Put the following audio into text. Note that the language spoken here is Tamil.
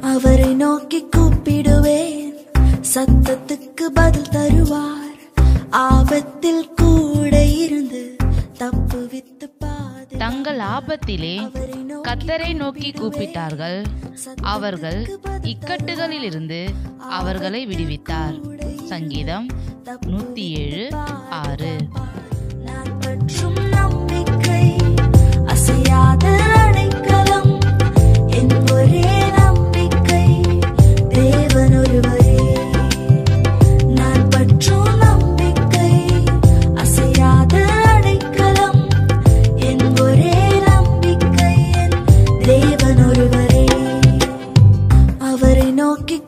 அவரை நோக்கி கூப்பிடுவேன், சத்தத்துக்கு பதில் தருவார். ஆபத்தில் கூட இருந்து தப்புவித்து பாது. தங்கள் ஆபத்திலே கர்த்தரை நோக்கி கூப்பிட்டார்கள், அவர்கள் இக்கட்டுகளிலிருந்து அவர்களை விடுவித்தார். சங்கீதம் 107:6. நான் பற்றும் நம்பிக்கை அசையாத அடைக்கலம், என் ஒரே நம்பிக்கை தேவன் ஒருவரே. நான் பற்றும் நம்பிக்கை அசையாத அடைக்கலம், என் ஒரே நம்பிக்கை என் தேவன் ஒருவரே. அவரை நோக்கி